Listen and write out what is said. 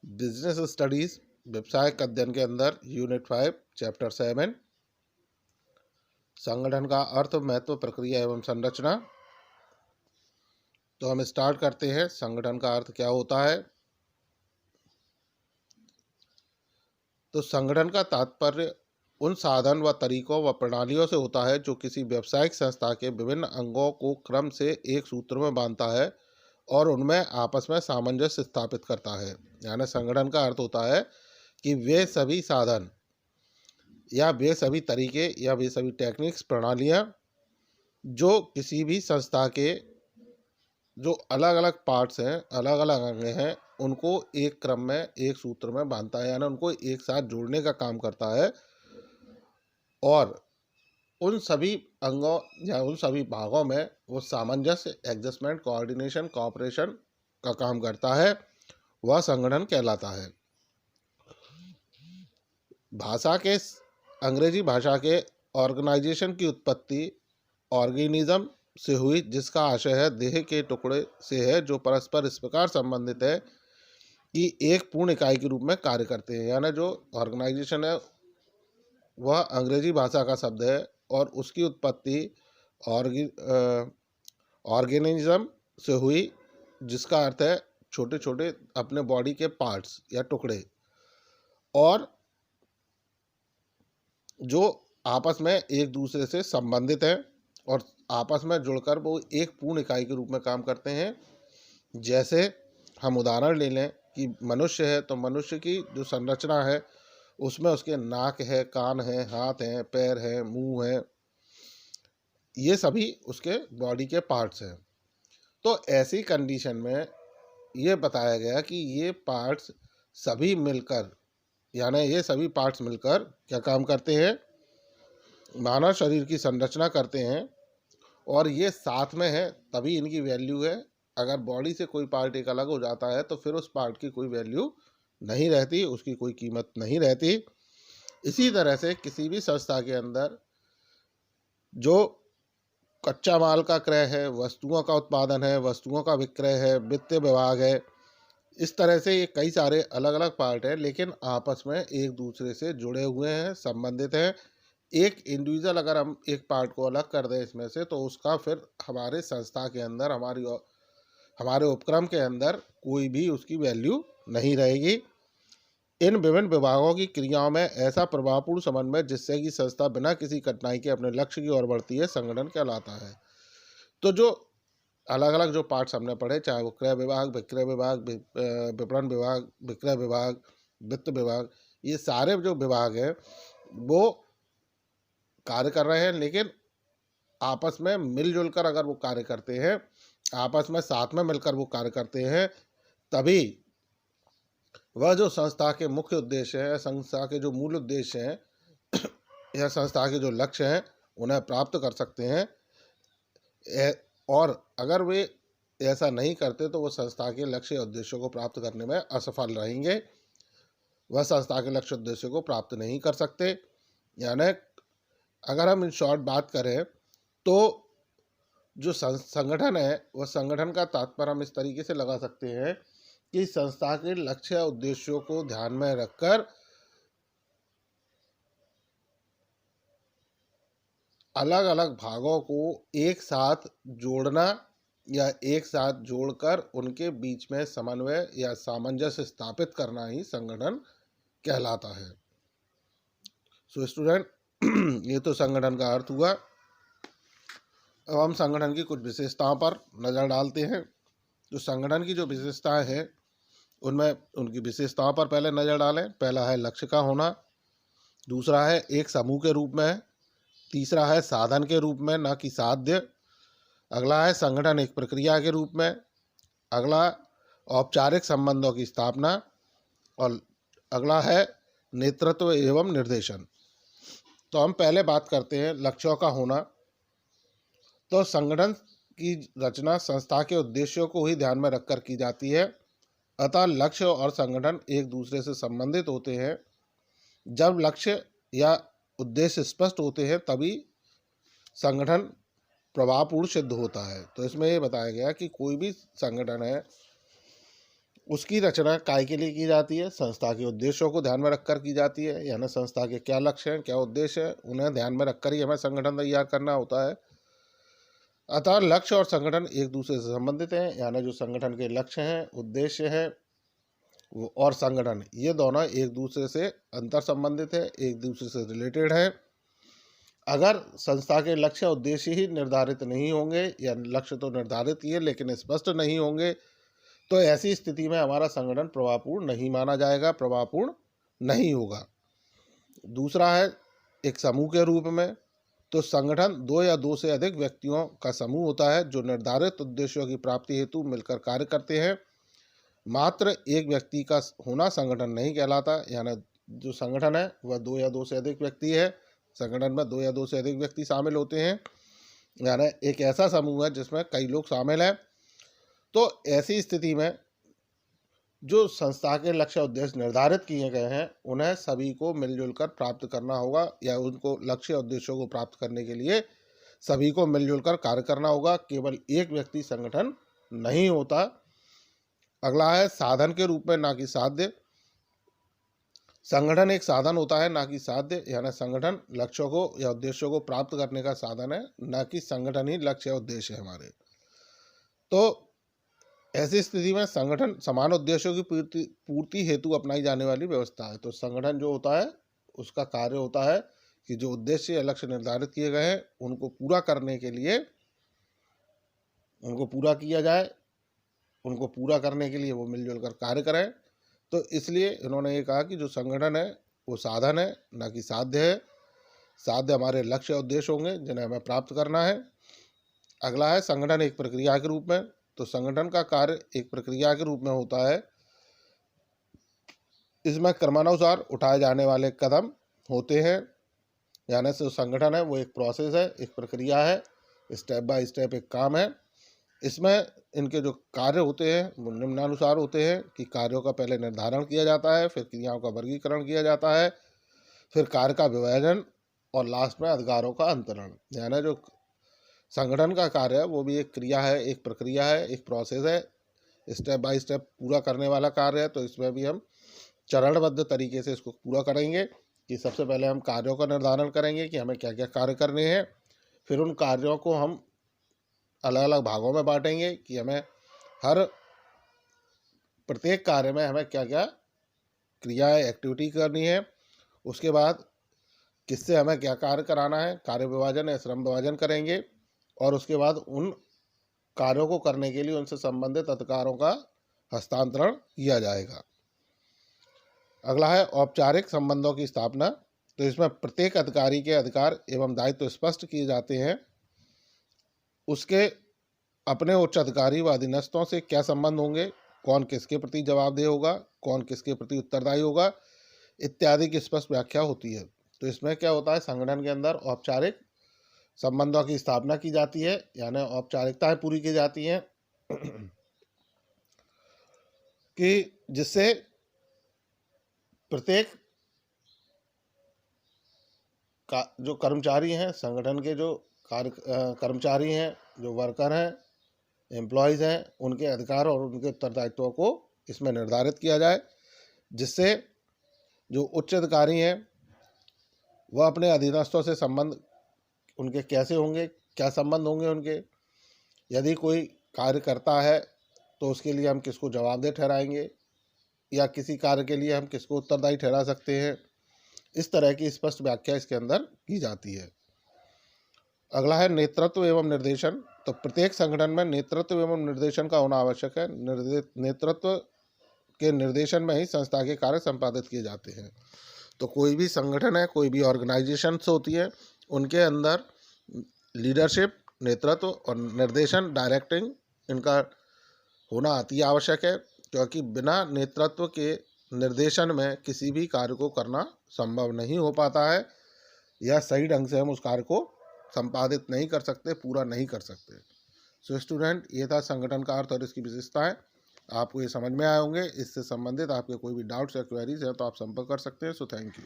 Business studies व्यवसायिक अध्ययन के अंदर यूनिट 5 चैप्टर 7 संगठन का अर्थ, महत्व, प्रक्रिया एवं संरचना। तो हम स्टार्ट करते हैं। संगठन का अर्थ क्या होता है? तो संगठन का तात्पर्य उन साधन व तरीकों व प्रणालियों से होता है जो किसी व्यावसायिक संस्था के विभिन्न अंगों को क्रम से एक सूत्र में बांधता है और उनमें आपस में सामंजस्य स्थापित करता है। यानी संगठन का अर्थ होता है कि वे सभी साधन या वे सभी तरीके या वे सभी टेक्निक्स, प्रणालियाँ जो किसी भी संस्था के जो अलग अलग पार्ट्स हैं, अलग अलग अंग हैं, उनको एक क्रम में, एक सूत्र में बांधता है, यानी उनको एक साथ जोड़ने का काम करता है और उन सभी अंगों या उन सभी भागों में वो सामंजस्य, एडजस्टमेंट, कोऑर्डिनेशन, कोऑपरेशन का काम करता है, वह संगठन कहलाता है। भाषा के अंग्रेजी भाषा के ऑर्गेनाइजेशन की उत्पत्ति ऑर्गेनिज्म से हुई, जिसका आशय है देह के टुकड़े से है जो परस्पर इस प्रकार संबंधित है कि एक पूर्ण इकाई के रूप में कार्य करते हैं। यानी जो ऑर्गेनाइजेशन है वह अंग्रेजी भाषा का शब्द है और उसकी उत्पत्ति ऑर्गेनिज्म से हुई, जिसका अर्थ है छोटे छोटे अपने बॉडी के पार्ट्स या टुकड़े, और जो आपस में एक दूसरे से संबंधित हैं और आपस में जुड़कर वो एक पूर्ण इकाई के रूप में काम करते हैं। जैसे हम उदाहरण ले लें कि मनुष्य है तो मनुष्य की जो संरचना है उसमें उसके नाक है, कान है, हाथ हैं, पैर हैं, मुंह है, ये सभी उसके बॉडी के पार्ट्स हैं। तो ऐसी कंडीशन में ये बताया गया कि ये पार्ट्स सभी मिलकर, यानी ये सभी पार्ट्स मिलकर क्या काम करते हैं? मानव शरीर की संरचना करते हैं और ये साथ में है तभी इनकी वैल्यू है। अगर बॉडी से कोई पार्ट एक अलग हो जाता है तो फिर उस पार्ट की कोई वैल्यू नहीं रहती, उसकी कोई कीमत नहीं रहती। इसी तरह से किसी भी संस्था के अंदर जो कच्चा माल का क्रय है, वस्तुओं का उत्पादन है, वस्तुओं का विक्रय है, वित्त विभाग है, इस तरह से ये कई सारे अलग अलग पार्ट हैं, लेकिन आपस में एक दूसरे से जुड़े हुए हैं, संबंधित हैं। एक इंडिविजुअल अगर हम एक पार्ट को अलग कर दें इसमें से, तो उसका फिर हमारे संस्था के अंदर, हमारे उपक्रम के अंदर कोई भी उसकी वैल्यू नहीं रहेगी। इन विभिन्न विभागों की क्रियाओं में ऐसा प्रभावपूर्ण समन्वय जिससे कि संस्था बिना किसी कठिनाई के अपने लक्ष्य की ओर बढ़ती है, संगठन कहलाता है। तो जो अलग अलग जो पार्ट्स हमने पढ़े, चाहे वो क्रय विभाग, विक्रय विभाग, विपणन विभाग, विक्रय विभाग, वित्त विभाग, ये सारे जो विभाग हैं वो कार्य कर रहे हैं, लेकिन आपस में मिलजुल कर अगर वो कार्य करते हैं, आपस में साथ में मिलकर वो कार्य करते हैं, तभी वह जो संस्था के मुख्य उद्देश्य हैं, संस्था के जो मूल उद्देश्य हैं या संस्था के जो लक्ष्य हैं उन्हें प्राप्त कर सकते हैं। और अगर वे ऐसा नहीं करते तो वो संस्था के लक्ष्य उद्देश्यों को प्राप्त करने में असफल रहेंगे, वह संस्था के लक्ष्य उद्देश्यों को प्राप्त नहीं कर सकते। यानी अगर हम इन शॉर्ट बात करें तो जो संगठन है वह संगठन का तात्पर्य हम इस तरीके से लगा सकते हैं कि संस्था के लक्ष्य उद्देश्यों को ध्यान में रखकर अलग अलग भागों को एक साथ जोड़ना या एक साथ जोड़कर उनके बीच में समन्वय या सामंजस्य स्थापित करना ही संगठन कहलाता है। सो स्टूडेंट, ये तो संगठन का अर्थ हुआ। अब हम संगठन की कुछ विशेषताओं पर नज़र डालते हैं। तो संगठन की जो विशेषताएं हैं उनमें उनकी विशेषताओं पर पहले नज़र डालें। पहला है लक्ष्य का होना, दूसरा है एक समूह के रूप में, तीसरा है साधन के रूप में, ना कि साध्य, अगला है संगठन एक प्रक्रिया के रूप में, अगला औपचारिक संबंधों की स्थापना, और अगला है नेतृत्व एवं निर्देशन। तो हम पहले बात करते हैं लक्ष्यों का होना। तो संगठन की रचना संस्था के उद्देश्यों को ही ध्यान में रखकर की जाती है, अतः लक्ष्य और संगठन एक दूसरे से संबंधित होते हैं। जब लक्ष्य या उद्देश्य स्पष्ट होते हैं तभी संगठन प्रभावपूर्ण सिद्ध होता है। तो इसमें ये बताया गया कि कोई भी संगठन है उसकी रचना काय के लिए की जाती है? संस्था के उद्देश्यों को ध्यान में रखकर की जाती है, यानी संस्था के क्या लक्ष्य हैं, क्या उद्देश्य हैं, उन्हें ध्यान में रखकर ही हमें संगठन तैयार करना होता है। अतः लक्ष्य और संगठन एक दूसरे से संबंधित हैं, यानी जो संगठन के लक्ष्य हैं, उद्देश्य है और संगठन, ये दोनों एक दूसरे से अंतर संबंधित है, एक दूसरे से रिलेटेड है। अगर संस्था के लक्ष्य उद्देश्य ही निर्धारित नहीं होंगे, या लक्ष्य तो निर्धारित किए लेकिन स्पष्ट नहीं होंगे, तो ऐसी स्थिति में हमारा संगठन प्रभावपूर्ण नहीं माना जाएगा, प्रभावपूर्ण नहीं होगा। दूसरा है एक समूह के रूप में। तो संगठन दो या दो से अधिक व्यक्तियों का समूह होता है जो निर्धारित उद्देश्यों की प्राप्ति हेतु मिलकर कार्य करते हैं। मात्र एक व्यक्ति का होना संगठन नहीं कहलाता, यानी जो संगठन है वह दो या दो से अधिक व्यक्ति है, संगठन में दो या दो से अधिक व्यक्ति शामिल होते हैं, यानी एक ऐसा समूह है जिसमें कई लोग शामिल हैं। तो ऐसी स्थिति में जो संस्था के लक्ष्य उद्देश्य निर्धारित किए गए हैं उन्हें सभी को मिलजुल कर प्राप्त करना होगा, या उनको लक्ष्य उद्देश्यों को प्राप्त करने के लिए सभी को मिलजुल कर कार्य करना होगा। केवल एक व्यक्ति संगठन नहीं होता। अगला है साधन के रूप में, ना कि साध्य। संगठन एक साधन होता है, ना कि साध्य, यानी संगठन लक्ष्यों को या उद्देश्यों को प्राप्त करने का साधन है, ना कि संगठन ही लक्ष्य या उद्देश्य है हमारे। तो ऐसी स्थिति में संगठन समान उद्देश्यों की पूर्ति हेतु अपनाई जाने वाली व्यवस्था है। तो संगठन जो होता है उसका कार्य होता है कि जो उद्देश्य या लक्ष्य निर्धारित किए गए हैं उनको पूरा करने के लिए उनको पूरा किया जाए, उनको पूरा करने के लिए वो मिलजुल कर कार्य करें। तो इसलिए इन्होंने ये कहा कि जो संगठन है वो साधन है, ना कि साध्य है। साध्य हमारे लक्ष्य उद्देश्य होंगे जिन्हें हमें प्राप्त करना है। अगला है संगठन एक प्रक्रिया के रूप में। तो संगठन का कार्य एक प्रक्रिया के रूप में होता है। इसमें क्रमानुसार उठाए जाने वाले कदम होते हैं, यानी जो संगठन है वो एक प्रोसेस है, एक प्रक्रिया है, स्टेप बाय स्टेप एक काम है। इसमें इनके जो कार्य होते हैं वो निम्नानुसार होते हैं कि कार्यों का पहले निर्धारण किया जाता है, फिर क्रियाओं का वर्गीकरण किया जाता है, फिर कार्य का विभाजन और लास्ट में अधिकारों का अंतरण। यानी जो संगठन का कार्य है वो भी एक क्रिया है, एक प्रक्रिया है, एक प्रोसेस है, स्टेप बाय स्टेप पूरा करने वाला कार्य है। तो इसमें भी हम चरणबद्ध तरीके से इसको पूरा करेंगे कि सबसे पहले हम कार्यों का निर्धारण करेंगे कि हमें क्या क्या कार्य करने हैं, फिर उन कार्यों को हम अलग अलग भागों में बांटेंगे कि हमें हर प्रत्येक कार्य में हमें क्या क्या क्रियाएं एक्टिविटी करनी है। उसके बाद किससे हमें क्या कार्य कराना है, कार्य विभाजन या श्रम विभाजन करेंगे, और उसके बाद उन कार्यों को करने के लिए उनसे संबंधित अधिकारों का हस्तांतरण किया जाएगा। अगला है औपचारिक संबंधों की स्थापना। तो इसमें प्रत्येक अधिकारी के अधिकार एवं दायित्व स्पष्ट किए जाते हैं। उसके अपने उच्च अधिकारी व अधीनस्थों से क्या संबंध होंगे, कौन किसके प्रति जवाबदेह होगा, कौन किसके प्रति उत्तरदायी होगा, इत्यादि की स्पष्ट व्याख्या होती है। तो इसमें क्या होता है, संगठन के अंदर औपचारिक संबंधों की स्थापना की जाती है, यानी औपचारिकताएं पूरी की जाती हैं कि जिससे प्रत्येक का जो कर्मचारी हैं, संगठन के जो कर्मचारी हैं, जो वर्कर हैं, एम्प्लॉयज़ हैं, उनके अधिकार और उनके उत्तरदायित्वों को इसमें निर्धारित किया जाए, जिससे जो उच्च अधिकारी हैं वह अपने अधीनस्थों से संबंध उनके कैसे होंगे, क्या संबंध होंगे उनके, यदि कोई कार्य करता है तो उसके लिए हम किसको जवाबदेह ठहराएंगे, या किसी कार्य के लिए हम किसको उत्तरदायी ठहरा सकते हैं। इस तरह की स्पष्ट व्याख्या इसके अंदर की जाती है। अगला है नेतृत्व एवं निर्देशन। तो प्रत्येक संगठन में नेतृत्व एवं निर्देशन का होना आवश्यक है। नेतृत्व के निर्देशन में ही संस्था के कार्य संपादित किए जाते हैं। तो कोई भी संगठन है, कोई भी ऑर्गेनाइजेशंस होती है, उनके अंदर लीडरशिप, नेतृत्व और निर्देशन, डायरेक्टिंग, इनका होना अति आवश्यक है, क्योंकि बिना नेतृत्व के निर्देशन में किसी भी कार्य को करना संभव नहीं हो पाता है, या सही ढंग से हम उस कार्य को संपादित नहीं कर सकते, पूरा नहीं कर सकते। सो स्टूडेंट, ये था संगठन का अर्थ और इसकी विशेषताएं। आपको ये समझ में आए होंगे। इससे संबंधित आपके कोई भी डाउट्स या क्वेरीज हैं तो आप संपर्क कर सकते हैं। So thank you.